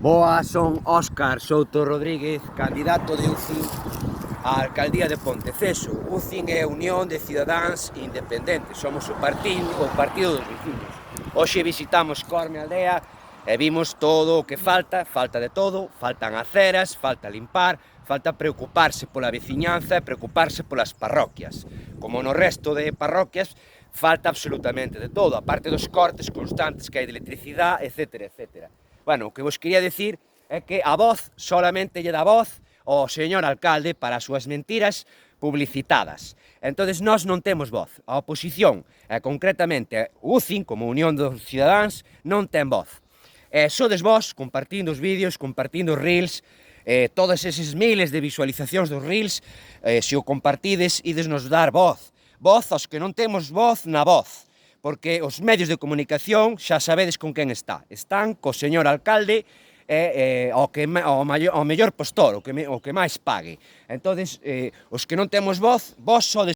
Boa, son Óscar Souto Rodríguez, candidato de UCIN á alcaldía de Ponteceso. UCIN é a Unión de Cidadáns Independentes, somos o partido dos vecinos. Hoxe visitamos Corme Aldea e vimos todo o que falta de todo, faltan aceras, falta limpar, falta preocuparse pola veciñanza e preocuparse polas parroquias. Como no resto de parroquias, falta absolutamente de todo, aparte dos cortes constantes que hai de electricidade, etc, etc. Bueno, o que vos quería decir é que a voz solamente lle dá voz ao señor alcalde para as súas mentiras publicitadas. Entonces nós non temos voz. A oposición, e concretamente UCIN, como Unión dos Cidadáns, non ten voz. Sodes vos compartindo os vídeos, compartindo os reels, todos eses miles de visualizacións dos reels, se o compartides, ides nos dar voz. Voz aos que non temos voz na voz. Porque os medios de comunicación xa sabedes con quen está. Están co señor alcalde e ao mellor postor, o que máis pague. Entonces, os que non temos voz, vos sodes